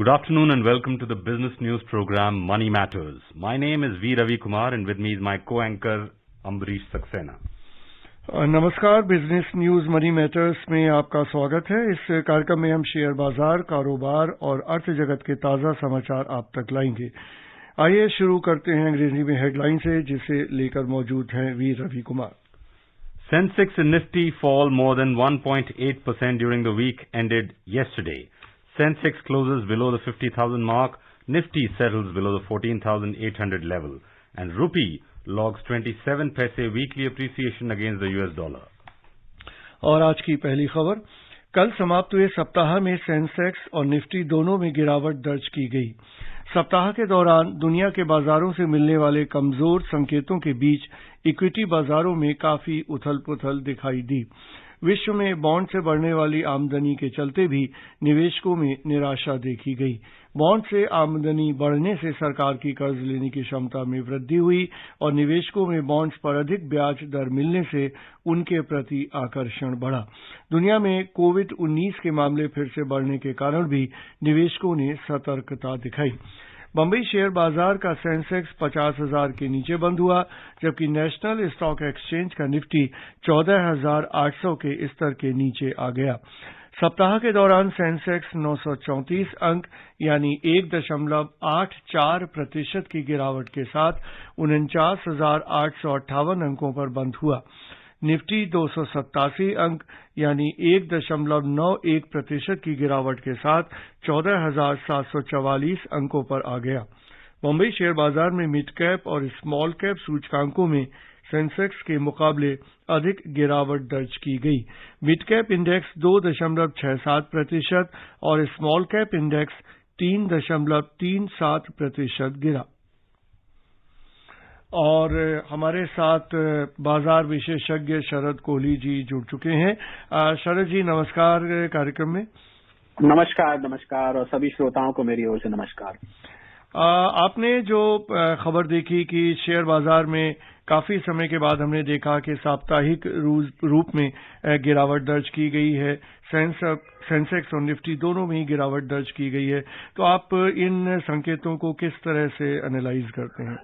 Good afternoon and welcome to the business news program Money Matters. My name is V. Ravi Kumar and with me is my co-anchor Ambarish Saxena. नमस्कार, business news money matters में आपका स्वागत है। इस कार्यक्रम में हम share बाजार, कारोबार और अर्थ जगत के ताजा समाचार आप तक लाएंगे। आइए शुरू करते हैं अंग्रेजी में हेडलाइन से, जिसे लेकर मौजूद हैं V Ravi Kumar. Sensex and Nifty fall more than 1.8% during the week ended yesterday. Sensex closes below the 50,000 mark, Nifty settles below the 14,800 level, and rupee logs 27 paise weekly appreciation against the US dollar. और आज की पहली खबर, कल समाप्त हुए सप्ताह में सेंसेक्स और निफ्टी दोनों में गिरावट दर्ज की गई। सप्ताह के दौरान दुनिया के बाजारों से मिलने वाले कमजोर संकेतों के बीच इक्विटी बाजारों में काफी उथल-पुथल दिखाई दी। विश्व में बॉन्ड से बढ़ने वाली आमदनी के चलते भी निवेशकों में निराशा देखी गई। बॉन्ड से आमदनी बढ़ने से सरकार की कर्ज लेने की क्षमता में वृद्धि हुई और निवेशकों में बॉन्ड्स पर अधिक ब्याज दर मिलने से उनके प्रति आकर्षण बढ़ा। दुनिया में कोविड-19 के मामले फिर से बढ़ने के कारण भी निवेशकों ने सतर्कता दिखाई। बंबई शेयर बाजार का सेंसेक्स 50,000 के नीचे बंद हुआ, जबकि नेशनल स्टॉक एक्सचेंज का निफ्टी 14,800 के स्तर के नीचे आ गया। सप्ताह के दौरान सेंसेक्स 934 अंक यानी 1.84% की गिरावट के साथ 49,858 अंकों पर बंद हुआ। निफ्टी 287 अंक यानी 1.91% की गिरावट के साथ 14,744 अंकों पर आ गया। बंबई शेयर बाजार में मिड कैप और स्मॉल कैप सूचकांकों में सेंसेक्स के मुकाबले अधिक गिरावट दर्ज की गई। मिड कैप इंडेक्स 2.67% और स्मॉल कैप इंडेक्स 3.37% गिरा। और हमारे साथ बाजार विशेषज्ञ शरद कोहली जी जुड़ चुके हैं। शरद जी, नमस्कार कार्यक्रम में। नमस्कार और सभी श्रोताओं को मेरी ओर से नमस्कार। आपने जो खबर देखी कि शेयर बाजार में काफी समय के बाद हमने देखा कि साप्ताहिक रूप में गिरावट दर्ज की गई है, सेंसेक्स और निफ्टी दोनों में ही गिरावट दर्ज की गई है, तो आप इन संकेतों को किस तरह से एनालाइज करते हैं?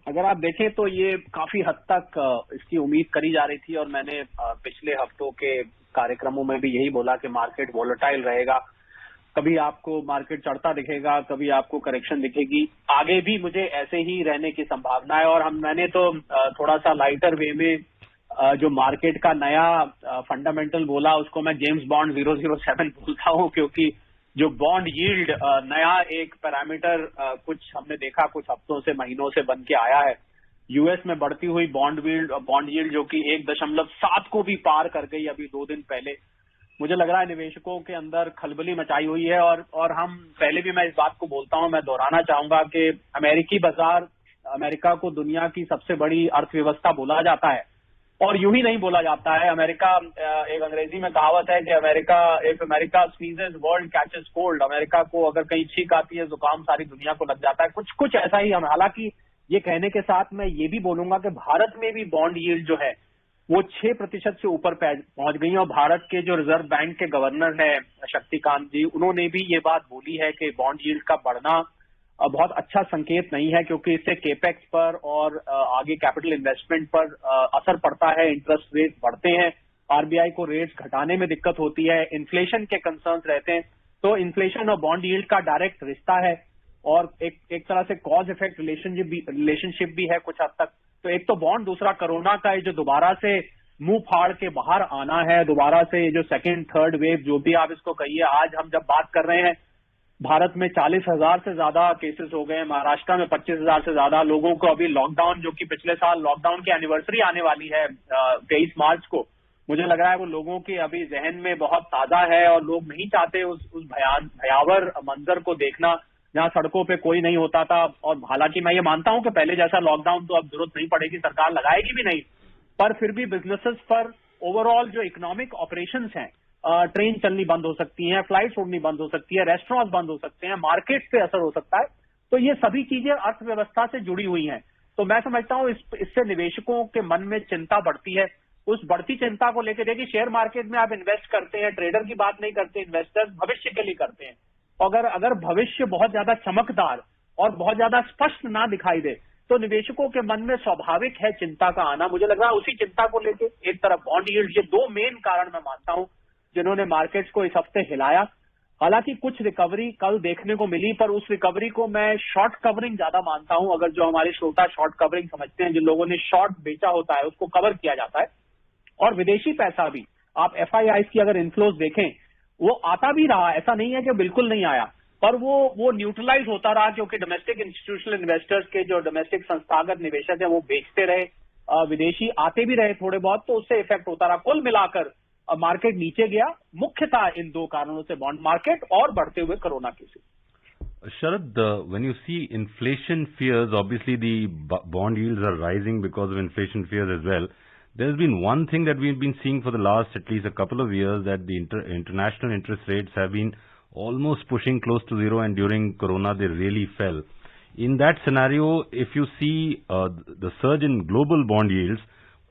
अगर आप देखें तो ये काफी हद तक इसकी उम्मीद करी जा रही थी और मैंने पिछले हफ्तों के कार्यक्रमों में भी यही बोला कि मार्केट वोलेटाइल रहेगा। कभी आपको मार्केट चढ़ता दिखेगा, कभी आपको करेक्शन दिखेगी। आगे भी मुझे ऐसे ही रहने की संभावना है और मैंने तो थोड़ा सा लाइटर वे में जो मार्केट का नया फंडामेंटल बोला, उसको मैं जेम्स बॉन्ड 007 बोलता हूँ, क्योंकि जो बॉन्ड यील्ड नया एक पैरामीटर कुछ हमने देखा कुछ हफ्तों से महीनों से बन के आया है। यूएस में बढ़ती हुई बॉन्ड यील्ड जो कि 1.7 को भी पार कर गई अभी 2 दिन पहले। मुझे लग रहा है निवेशकों के अंदर खलबली मचाई हुई है और हम पहले भी मैं इस बात को बोलता हूं, मैं दोहराना चाहूंगा कि अमेरिकी बाजार, अमेरिका को दुनिया की सबसे बड़ी अर्थव्यवस्था बोला जाता है और यूं ही नहीं बोला जाता है। अमेरिका, एक अंग्रेजी में कहावत है कि America sneezes world catches cold. America को अगर कहीं छींक आती है, जुकाम सारी दुनिया को लग जाता है। कुछ ऐसा ही हम, हालांकि ये कहने के साथ मैं ये भी बोलूंगा कि भारत में भी बॉन्ड यील्ड जो है वो 6% से ऊपर पहुंच गई है और भारत के जो रिजर्व बैंक के गवर्नर है शक्तिकांत जी, उन्होंने भी ये बात बोली है कि बॉन्ड यील्ड का बढ़ना बहुत अच्छा संकेत नहीं है, क्योंकि इससे केपेक्स पर और आगे कैपिटल इन्वेस्टमेंट पर असर पड़ता है। इंटरेस्ट रेट बढ़ते हैं, आरबीआई को रेट्स घटाने में दिक्कत होती है, इन्फ्लेशन के कंसर्न्स रहते हैं। तो इन्फ्लेशन और बॉन्ड यील्ड का डायरेक्ट रिश्ता है और एक तरह से कॉज इफेक्ट रिलेशनशिप भी है कुछ हद तक। तो एक तो बॉन्ड, दूसरा कोरोना का जो दोबारा से मुंह फाड़ के बाहर आना है, दोबारा से जो सेकेंड थर्ड वेव जो भी आप इसको कहिए। आज हम जब बात कर रहे हैं, भारत में 40,000 से ज्यादा केसेस हो गए हैं, महाराष्ट्र में 25,000 से ज्यादा लोगों को अभी लॉकडाउन, जो कि पिछले साल लॉकडाउन की एनिवर्सरी आने वाली है 23 मार्च को, मुझे लग रहा है वो लोगों के अभी जहन में बहुत ताजा है और लोग नहीं चाहते उस भयावह मंजर को देखना जहां सड़कों पे कोई नहीं होता था। और हालांकि मैं ये मानता हूं कि पहले जैसा लॉकडाउन तो अब जरूरत नहीं पड़ेगी, सरकार लगाएगी भी नहीं, पर फिर भी बिजनेसेस पर ओवरऑल जो इकोनॉमिक ऑपरेशंस हैं, ट्रेन चलनी बंद हो सकती है, फ्लाइट्स उड़नी बंद हो सकती है, रेस्टोरेंट्स बंद हो सकते हैं, मार्केट पे असर हो सकता है। तो ये सभी चीजें अर्थव्यवस्था से जुड़ी हुई हैं। तो मैं समझता हूं इससे निवेशकों के मन में चिंता बढ़ती है। उस बढ़ती चिंता को लेकर देखिए, शेयर मार्केट में आप इन्वेस्ट करते हैं, ट्रेडर की बात नहीं करते, इन्वेस्टर्स भविष्य के लिए करते हैं। अगर भविष्य बहुत ज्यादा चमकदार और बहुत ज्यादा स्पष्ट ना दिखाई दे तो निवेशकों के मन में स्वाभाविक है चिंता का आना। मुझे लग रहा है उसी चिंता को लेके एक तरफ बॉन्ड यील्ड, ये दो मेन कारण मैं मानता हूं जिन्होंने मार्केट्स को इस हफ्ते हिलाया। हालांकि कुछ रिकवरी कल देखने को मिली, पर उस रिकवरी को मैं शॉर्ट कवरिंग ज्यादा मानता हूं। अगर जो हमारे श्रोता शॉर्ट कवरिंग समझते हैं, जिन लोगों ने शॉर्ट बेचा होता है उसको कवर किया जाता है। और विदेशी पैसा भी, आप FIIs की अगर इन्फ्लोज देखें, वो आता भी रहा, ऐसा नहीं है कि बिल्कुल नहीं आया, पर वो न्यूट्रलाइज होता रहा क्योंकि डोमेस्टिक इंस्टीट्यूशनल इन्वेस्टर्स के जो डोमेस्टिक संस्थागत निवेशक हैं वो बेचते रहे, विदेशी आते भी रहे थोड़े बहुत, तो उससे इफेक्ट होता रहा। कुल मिलाकर मार्केट नीचे गया, मुख्यतः इन दो कारणों से, बॉन्ड मार्केट और बढ़ते हुए corona cases. Sharad, when you see inflation fears, obviously the bond yields are rising because of inflation fears as well. There's been one thing that we've been seeing for the last at least a couple of years, that the international interest rates have been almost pushing close to zero, and during Corona they really fell. In that scenario, if you see the surge in global bond yields,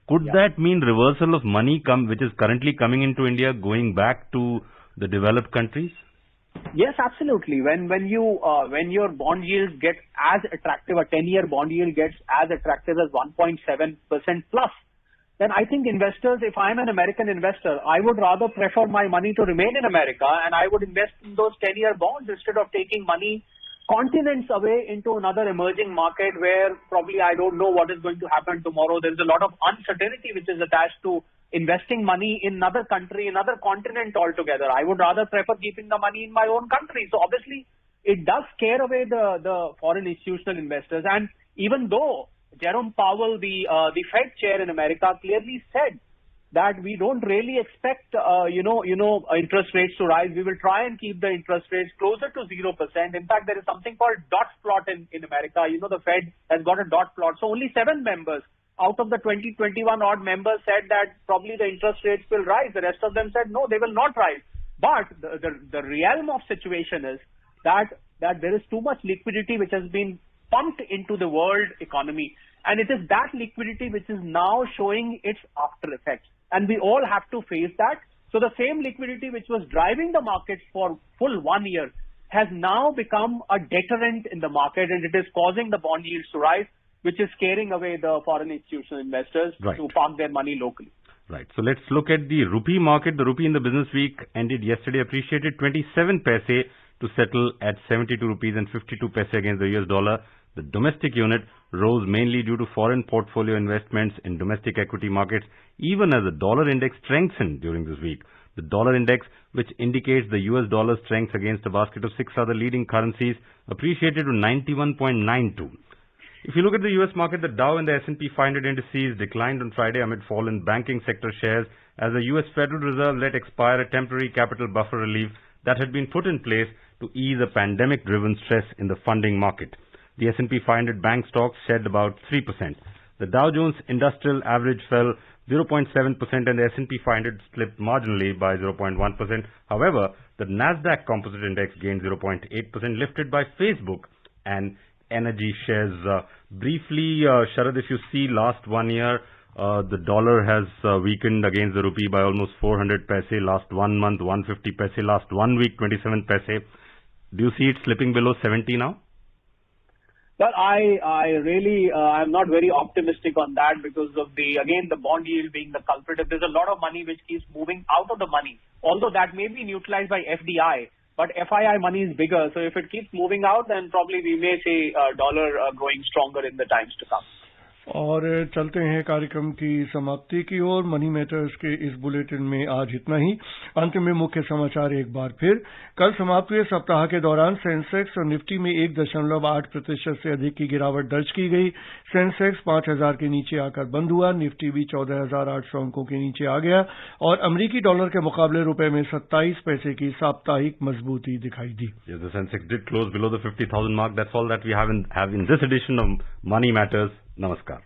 could that mean reversal of money which is currently coming into India going back to the developed countries? Yes, absolutely. When your bond yields get as attractive, a 10-year bond yield gets as attractive as 1.7% plus, then I think investors, if I'm an American investor, I would rather prefer my money to remain in America, and I would invest in those 10-year bonds instead of taking money continents away into another emerging market where probably I don't know what is going to happen tomorrow. There's a lot of uncertainty which is attached to investing money in another country, another continent altogether. I would rather prefer keeping the money in my own country. So obviously, it does scare away the foreign institutional investors. And even though Jerome Powell, the Fed chair in America, clearly said that we don't really expect, interest rates to rise. We will try and keep the interest rates closer to 0%. In fact, there is something called dot plot in America. The Fed has got a dot plot. So only 7 members out of the 21 odd members said that probably the interest rates will rise. The rest of them said no, they will not rise. But the realm of situation is that there is too much liquidity which has been pumped into the world economy. And it is that liquidity which is now showing its after effects. And we all have to face that. So the same liquidity which was driving the markets for full 1 year has now become a deterrent in the market, and it is causing the bond yields to rise, which is scaring away the foreign institutional investors to park their money locally. Right. So let's look at the rupee market. The rupee in the business week ended yesterday appreciated 27 paise to settle at 72 rupees and 52 paise against the US dollar. The domestic unit rose mainly due to foreign portfolio investments in domestic equity markets, even as the dollar index strengthened during this week. The dollar index, which indicates the US dollar strength against a basket of 6 other leading currencies, appreciated to 91.92. If you look at the US market, the Dow and the S&P 500 indices declined on Friday amid fall in banking sector shares as the US Federal Reserve let expire a temporary capital buffer relief that had been put in place to ease a pandemic-driven stress in the funding market. The S&P 500 bank stocks shed about 3%. The Dow Jones Industrial Average fell 0.7% and the S&P 500 slipped marginally by 0.1%. However, the Nasdaq Composite Index gained 0.8%, lifted by Facebook and energy shares. Briefly, Sharad, if you see last 1 year, the dollar has weakened against the rupee by almost 400 paise. Last 1 month, 150 paise. Last 1 week, 27 paise. Do you see it slipping below 70 now? Well, I really, I'm not very optimistic on that because of the bond yield being the culprit. There's a lot of money which keeps moving out of the money, although that may be neutralized by FDI, but FII money is bigger. So if it keeps moving out, then probably we may see dollar growing stronger in the times to come. और चलते हैं कार्यक्रम की समाप्ति की ओर। Money matters के इस bulletin में आज इतना ही। अंत में मुख्य समाचार एक बार फिर। कल समाप्त हुए सप्ताह के दौरान सेंसेक्स और निफ्टी में 1.8% से अधिक की गिरावट दर्ज की गई। सेंसेक्स 5000 के नीचे आकर बंद हुआ। निफ्टी भी 14,800 अंकों के नीचे आ गया और अमरीकी डॉलर के मुकाबले रुपए में 27 पैसे की साप्ताहिक मजबूती दिखाई दी। Yes, the Sensex did close below the 50,000 mark. That's all that we have in this edition of Money Matters. Namaskar.